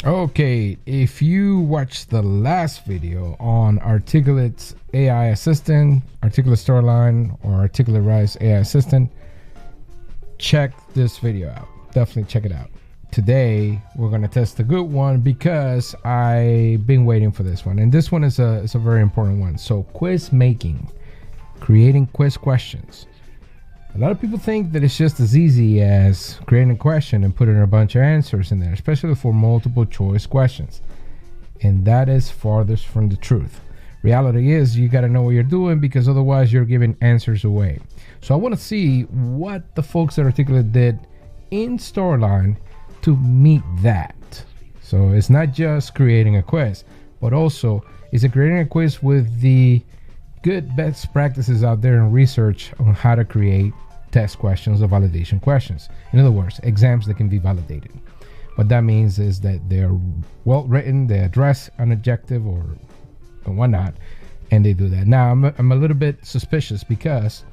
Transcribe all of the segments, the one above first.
Okay, if you watched the last video on Articulate's AI Assistant, Articulate Storyline, or Articulate Rise AI Assistant, check this video out. Definitely check it out. Today, we're going to test the good one because I've been waiting for this one. And this one is a very important one. So quiz making, creating quiz questions. A lot of people think that it's just as easy as creating a question and putting a bunch of answers in there, especially for multiple choice questions. And that is farthest from the truth. Reality is you got to know what you're doing, because otherwise you're giving answers away. So I want to see what the folks at Articulate did in Storyline to meet that. So it's not just creating a quiz, but also is it creating a quiz with the good best practices out there in research on how to create test questions or validation questions. In other words, exams that can be validated. What that means is that they're well written, they address an objective or whatnot, and they do that. Now, I'm a little bit suspicious because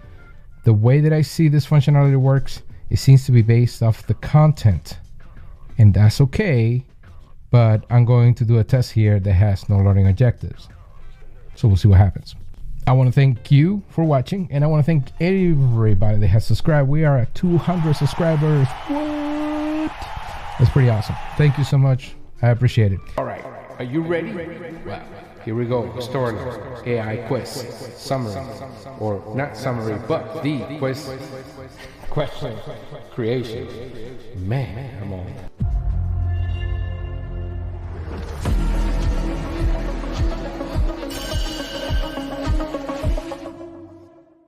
the way that I see this functionality works, it seems to be based off the content, and that's okay, but I'm going to do a test here that has no learning objectives. So we'll see what happens. I want to thank you for watching, and I want to thank everybody that has subscribed. We are at 200 subscribers. What? That's pretty awesome. Thank you so much. I appreciate it. All right. Are you ready? Well, here we go. Storyline, AI quiz, summary, or not summary, but the quiz question creation. Man, I'm on.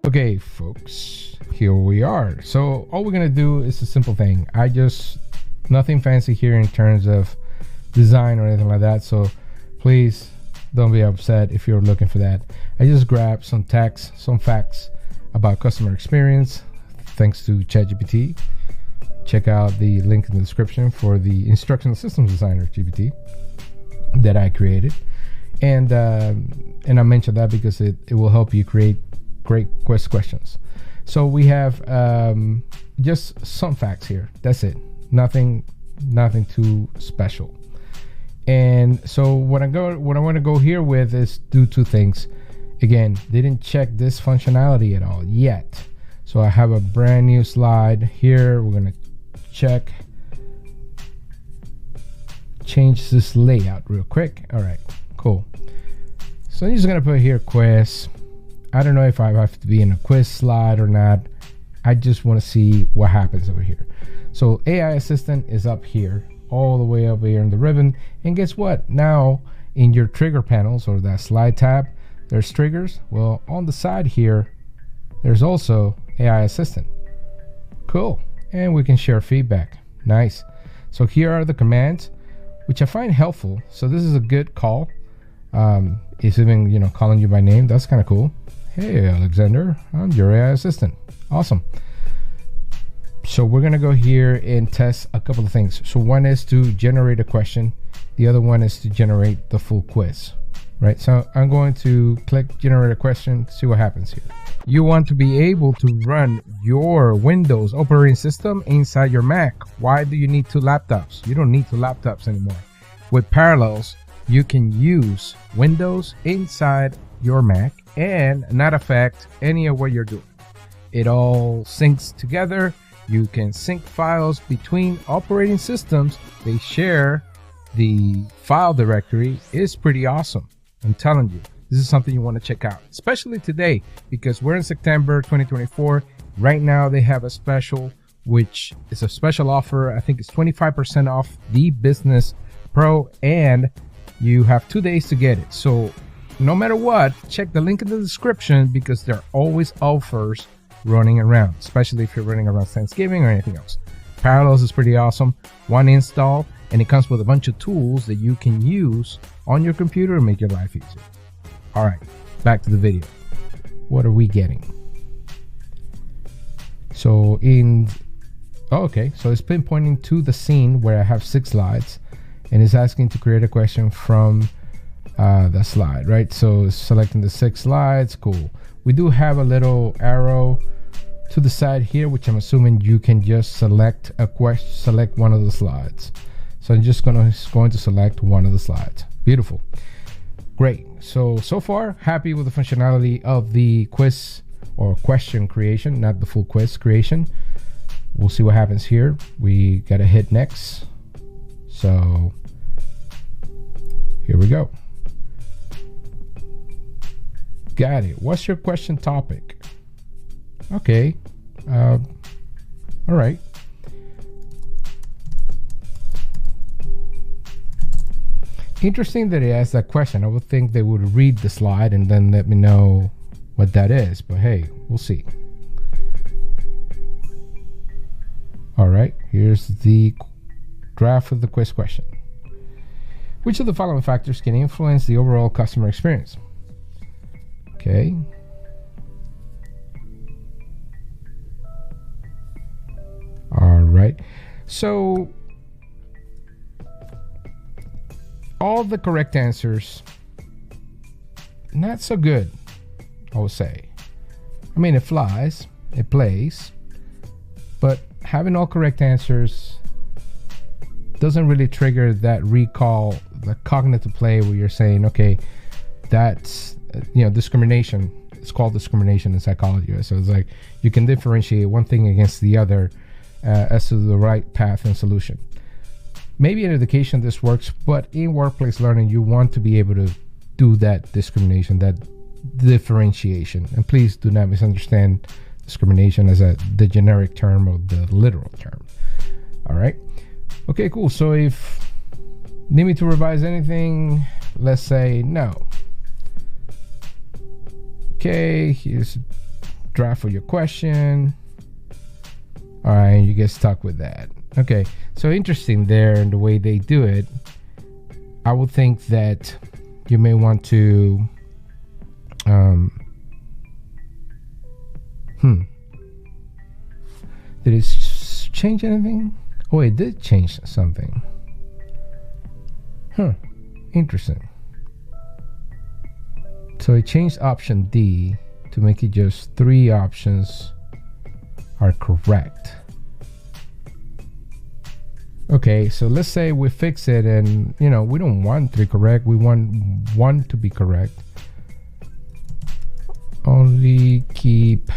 Okay, folks, here we are. So all we're gonna do is a simple thing. Nothing fancy here in terms of design or anything like that. So please don't be upset if you're looking for that. I just grabbed some text, some facts about customer experience, thanks to ChatGPT. Check out the link in the description for the Instructional Systems Designer GPT that I created. And I mentioned that because it will help you create great quiz questions. So we have just some facts here. That's it. Nothing too special. And so what I want to go here with is do two things. Again, didn't check this functionality at all yet. So I have a brand new slide here. We're gonna change this layout real quick. All right, cool. So I'm just gonna put here quiz. I don't know if I have to be in a quiz slide or not. I just want to see what happens over here. So AI Assistant is up here, all the way up here in the ribbon. And guess what? Now in your trigger panels, or that slide tab, there's triggers. Well, on the side here, there's also AI Assistant. Cool. And we can share feedback. Nice. So here are the commands, which I find helpful. So this is a good call. It's even, calling you by name. That's kind of cool. Hey, Alexander, I'm your AI assistant. Awesome. So we're going to go here and test a couple of things. So one is to generate a question. The other one is to generate the full quiz, right? So I'm going to click generate a question, see what happens here. You want to be able to run your Windows operating system inside your Mac. Why do you need two laptops? You don't need two laptops anymore. With Parallels, you can use Windows inside your Mac and not affect any of what you're doing. It all syncs together. You can sync files between operating systems. They share the file directory. It's pretty awesome. I'm telling you, this is something you want to check out, especially today, because we're in September 2024. Right now they have a special, which is a special offer. I think it's 25% off the Business Pro, and you have 2 days to get it. So no matter what, check the link in the description, because there are always offers running around, especially if you're running around Thanksgiving or anything else. Parallels is pretty awesome. One install, and it comes with a bunch of tools that you can use on your computer and make your life easier. All right, back to the video. What are we getting? So so it's pinpointing to the scene where I have 6 slides, and it's asking to create a question from the slide, right? So selecting the 6 slides. Cool. We do have a little arrow to the side here, which I'm assuming you can just select one of the slides. So I'm just going to select one of the slides. Beautiful. Great. So far, happy with the functionality of the quiz or question creation, not the full quiz creation. We'll see what happens here. We got to hit next. So here we go. Got it. What's your question topic? Okay. All right. Interesting that he asked that question. I would think they would read the slide and then let me know what that is, but hey, we'll see. All right, here's the draft of the quiz question. Which of the following factors can influence the overall customer experience? Okay. All right. So all the correct answers, not so good, I would say. I mean, it flies, it plays, but having all correct answers doesn't really trigger that recall, the cognitive play where you're saying, okay, that's, discrimination. It's called discrimination in psychology. Right? So it's like you can differentiate one thing against the other as to the right path and solution. Maybe in education this works, but in workplace learning, you want to be able to do that discrimination, that differentiation. And please do not misunderstand discrimination as the generic term or the literal term. All right. Okay, cool. So if need me to revise anything, let's say no. Okay, here's a draft for your question. All right, you get stuck with that. Okay, so interesting there in the way they do it. I would think that you may want to did it change anything? Oh, it did change something. Interesting. So it changed option D to make it just 3 options are correct. Okay, so let's say we fix it and, we don't want 3 correct. We want 1 to be correct. Only keep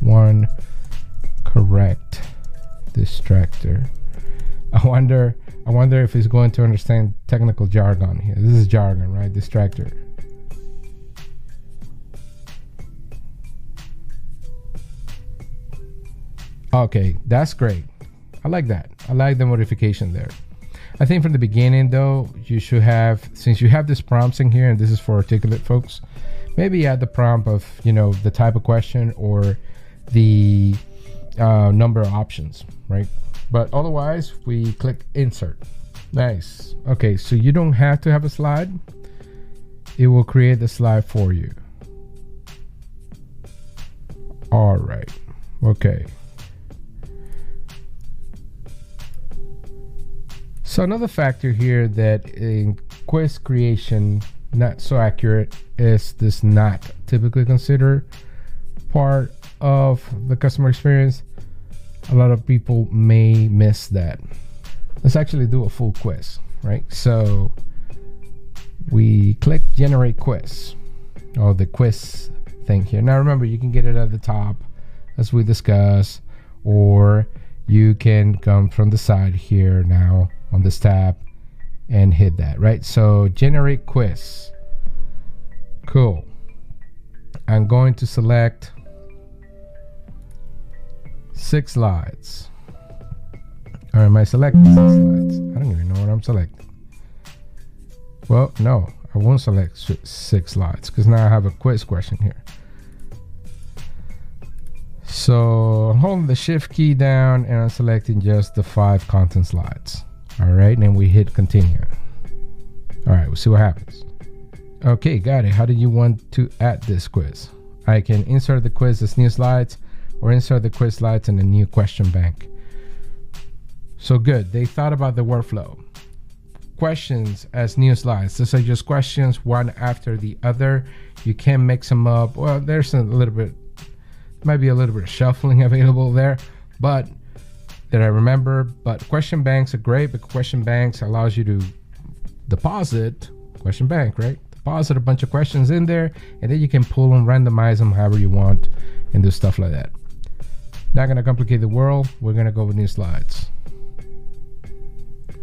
1 correct distractor. I wonder if he's going to understand technical jargon here. This is jargon, right? Distractor. Okay, that's great. I like that. I like the modification there. I think from the beginning though, you should have, since you have this prompts in here, and this is for articulate folks, maybe add the prompt of, the type of question or the number of options, right? But otherwise, we click insert. Nice. Okay, so you don't have to have a slide. It will create the slide for you. All right. Okay. So another factor here that in quiz creation, not so accurate, is this not typically considered part of the customer experience. A lot of people may miss that. Let's actually do a full quiz, right? So we click generate quiz, or the quiz thing here. Now remember, you can get it at the top as we discussed, or you can come from the side here now on this tab and hit that, right? So generate quiz. Cool. I'm going to select 6 slides. Or am I selecting 6 slides? I don't even know what I'm selecting. Well, no, I won't select 6 slides because now I have a quiz question here. So I'm holding the shift key down and I'm selecting just the 5 content slides. All right, and then we hit continue. All right, we'll see what happens. Okay, got it. How do you want to add this quiz? I can insert the quiz as new slides or insert the quiz slides in a new question bank. So good, they thought about the workflow. Questions as new slides. These are just questions one after the other. You can mix them up. Well, there's a little bit, might be a little bit of shuffling available there, but that I remember. But question banks are great, because question banks allows you to deposit question bank, right? Deposit a bunch of questions in there, and then you can pull them, randomize them however you want, and do stuff like that. Not gonna complicate the world. We're gonna go with new slides.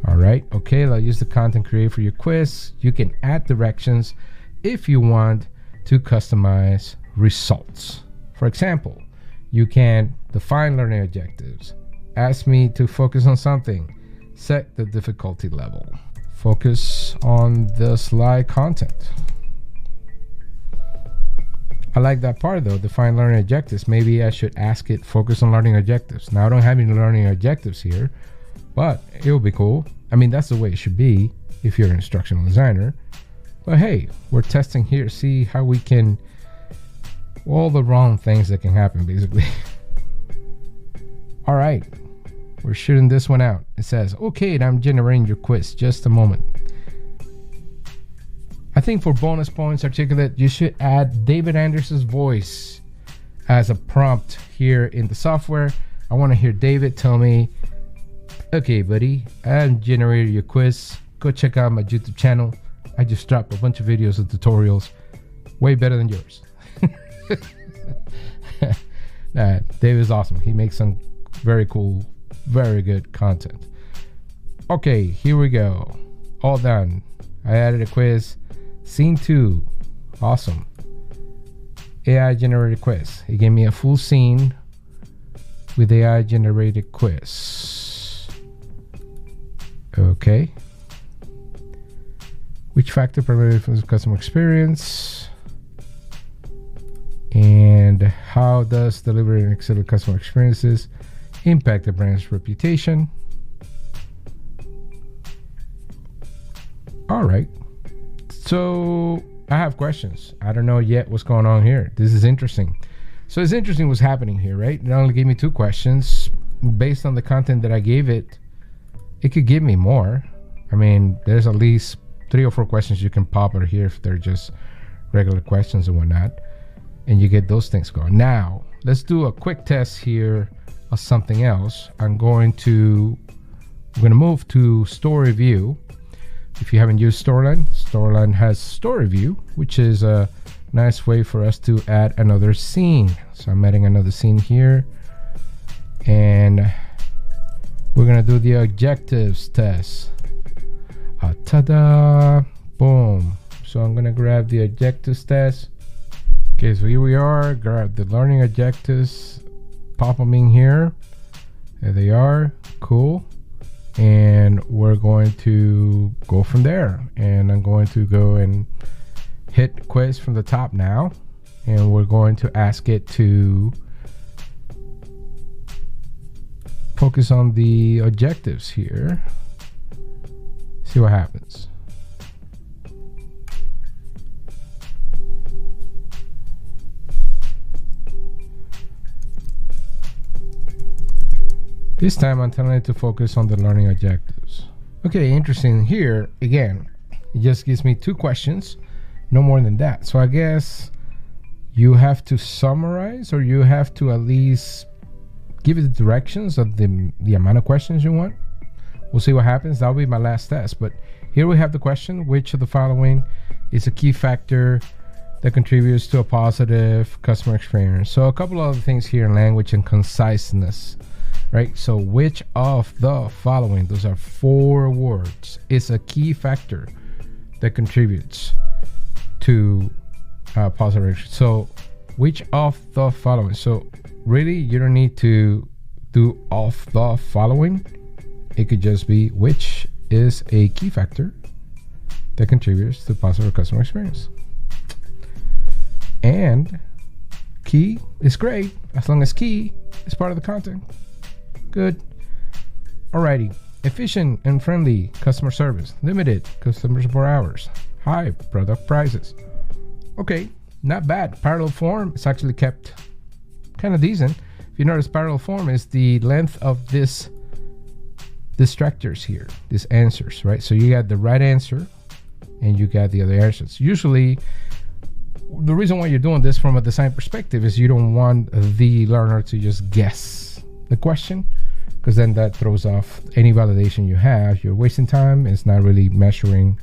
All right, okay, I'll use the content create for your quiz. You can add directions if you want to customize results. For example, you can define learning objectives, ask me to focus on something, set the difficulty level, focus on the slide content. I like that part though, define learning objectives. Maybe I should ask it focus on learning objectives. Now I don't have any learning objectives here, but it will be cool. I mean, that's the way it should be if you're an instructional designer. But hey, we're testing here, see how we can, all the wrong things that can happen basically. All right, we're shooting this one out. It says, okay, I'm generating your quiz, just a moment. I think for bonus points, Articulate, you should add David Anderson's voice as a prompt here in the software. I want to hear David tell me, okay, buddy, I'm generating your quiz. Go check out my YouTube channel. I just dropped a bunch of videos and tutorials, way better than yours. Nah, David's awesome. He makes some very cool, very good content. Okay, here we go. All done. I added a quiz. Scene 2. Awesome. AI generated quiz. He gave me a full scene with AI generated quiz. Okay. Which factor primarily influences customer experience? And how does delivering excellent customer experiences impact the brand's reputation? All right. So I have questions. I don't know yet what's going on here. This is interesting. So it's interesting what's happening here, right? It only gave me 2 questions. Based on the content that I gave it, it could give me more. I mean, there's at least 3 or 4 questions you can pop out here if they're just regular questions and whatnot, and you get those things going. Now let's do a quick test here of something else. I'm going to move to story view. If you haven't used Storyline has story view, which is a nice way for us to add another scene. So I'm adding another scene here, and we're gonna do the objectives test. Ta-da! Boom. So I'm gonna grab the objectives test. Okay, so here we are. Grab the learning objectives, pop them in here. There they are. Cool. And we're going to go from there. And I'm going to go and hit quiz from the top now. And we're going to ask it to focus on the objectives here. See what happens. This time I'm telling it to focus on the learning objectives. Okay, interesting here. Again, it just gives me 2 questions, no more than that. So I guess you have to summarize, or you have to at least give it the directions of the amount of questions you want. We'll see what happens. That'll be my last test. But here we have the question: which of the following is a key factor that contributes to a positive customer experience? So a couple of other things here in language and conciseness, right? So which of the following, those are 4 words, is a key factor that contributes to positive experience? So which of the following? So really, you don't need to do of the following. It could just be which is a key factor that contributes to positive customer experience. And key is great as long as key is part of the content. Good. Alrighty. Efficient and friendly customer service. Limited customer support hours. High product prices. Okay, not bad. Parallel form is actually kept kind of decent. If you notice, parallel form is the length of this distractors here, these answers, right? So you got the right answer and you got the other answers. Usually the reason why you're doing this from a design perspective is you don't want the learner to just guess the question, because then that throws off any validation you have. You're wasting time. It's not really measuring.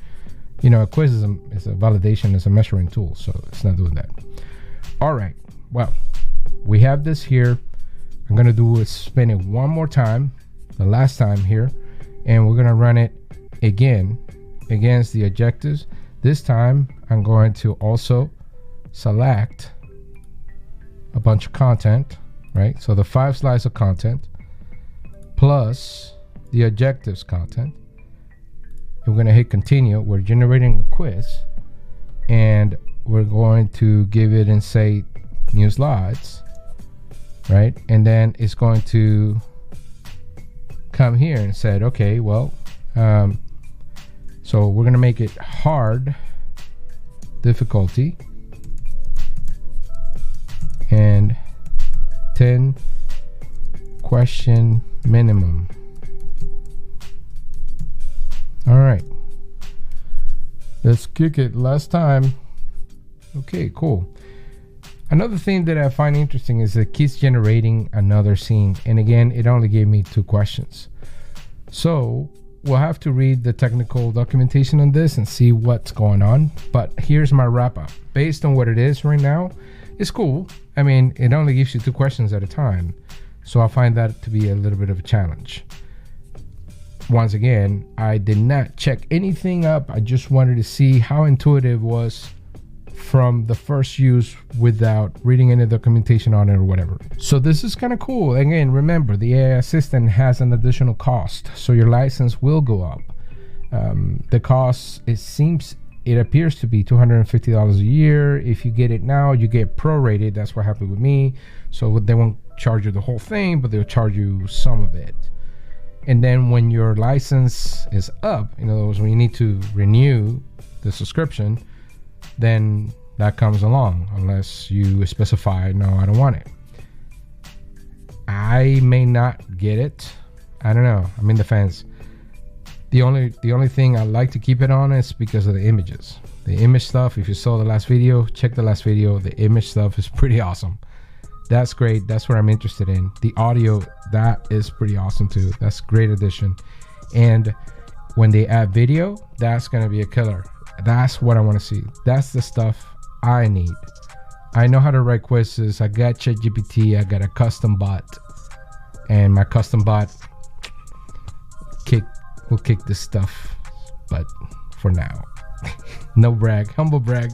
You know, a quiz is a validation, is a measuring tool, so it's not doing that. All right, well, we have this here. I'm gonna do is spin it one more time, the last time here, and we're gonna run it again against the objectives. This time I'm going to also select a bunch of content, right? So the 5 slides of content plus the objectives content. We're going to hit continue. We're generating a quiz, and we're going to give it and say new slides, right? And then it's going to come here and said, okay, well, so we're going to make it hard difficulty and 10 question minimum. All right, let's kick it last time. Okay, cool. Another thing that I find interesting is it keeps generating another scene, and again, it only gave me 2 questions. So we'll have to read the technical documentation on this and see what's going on. But here's my wrap up. Based on what it is right now, it's cool. I mean, it only gives you 2 questions at a time, so I find that to be a little bit of a challenge. Once again, I did not check anything up. I just wanted to see how intuitive it was from the first use without reading any documentation on it or whatever. So this is kind of cool. Again, remember, the AI assistant has an additional cost, so your license will go up. The cost, it appears to be $250 a year. If you get it now, you get prorated. That's what happened with me. So they won't charge you the whole thing, but they'll charge you some of it. And then when your license is up, in other words, when you need to renew the subscription, then that comes along, unless you specify, no, I don't want it. I may not get it. I don't know. I'm in the fence. The only thing I like to keep it on is because of the images. The image stuff, if you saw the last video, check the last video. The image stuff is pretty awesome. That's great. That's what I'm interested in. The audio, that is pretty awesome too. That's a great addition. And when they add video, that's going to be a killer. That's what I want to see. That's the stuff I need. I know how to write quizzes. I got ChatGPT. I got a custom bot, and my custom bot will kick this stuff. But for now, no brag, humble brag.